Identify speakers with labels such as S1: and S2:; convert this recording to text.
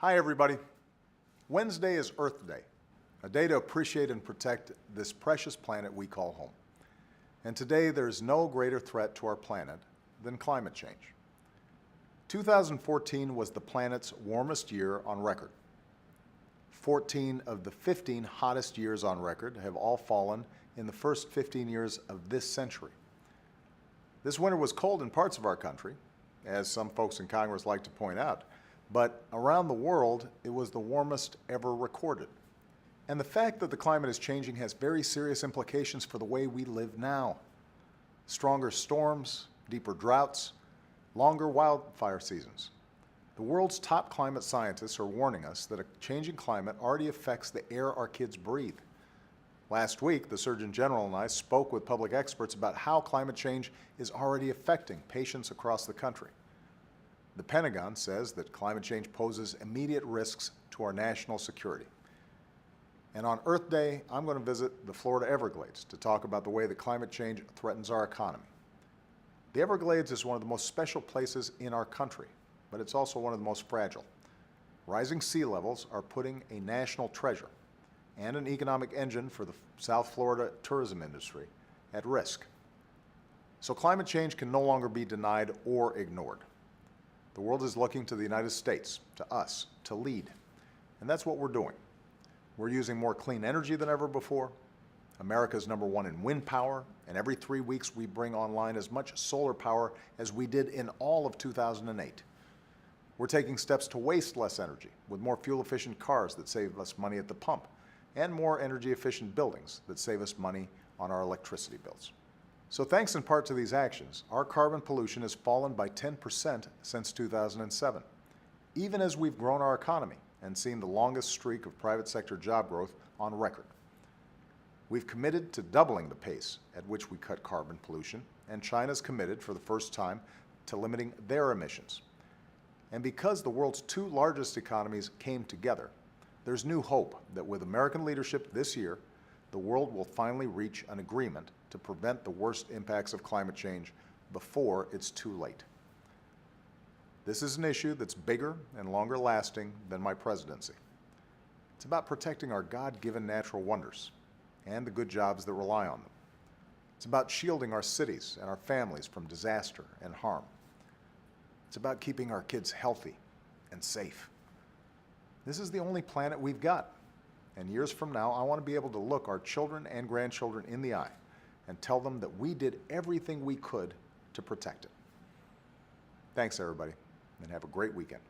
S1: Hi, everybody. Wednesday is Earth Day, a day to appreciate and protect this precious planet we call home. And today, there's no greater threat to our planet than climate change. 2014 was the planet's warmest year on record. 14 of the 15 hottest years on record have all fallen in the first 15 years of this century. This winter was cold in parts of our country, as some folks in Congress like to point out, but around the world, it was the warmest ever recorded. And the fact that the climate is changing has very serious implications for the way we live now. Stronger storms, deeper droughts, longer wildfire seasons. The world's top climate scientists are warning us that a changing climate already affects the air our kids breathe. Last week, the Surgeon General and I spoke with public experts about how climate change is already affecting patients across the country. The Pentagon says that climate change poses immediate risks to our national security. And on Earth Day, I'm going to visit the Florida Everglades to talk about the way that climate change threatens our economy. The Everglades is one of the most special places in our country, but it's also one of the most fragile. Rising sea levels are putting a national treasure and an economic engine for the South Florida tourism industry at risk. So climate change can no longer be denied or ignored. The world is looking to the United States, to us, to lead. And that's what we're doing. We're using more clean energy than ever before. America's #1 in wind power, and every 3 weeks we bring online as much solar power as we did in all of 2008. We're taking steps to waste less energy with more fuel-efficient cars that save us money at the pump, and more energy-efficient buildings that save us money on our electricity bills. So thanks in part to these actions, our carbon pollution has fallen by 10% since 2007, even as we've grown our economy and seen the longest streak of private sector job growth on record. We've committed to doubling the pace at which we cut carbon pollution, and China's committed for the first time to limiting their emissions. And because the world's two largest economies came together, there's new hope that with American leadership this year, the world will finally reach an agreement to prevent the worst impacts of climate change before it's too late. This is an issue that's bigger and longer lasting than my presidency. It's about protecting our God-given natural wonders and the good jobs that rely on them. It's about shielding our cities and our families from disaster and harm. It's about keeping our kids healthy and safe. This is the only planet we've got. And years from now, I want to be able to look our children and grandchildren in the eye and tell them that we did everything we could to protect it. Thanks, everybody, and have a great weekend.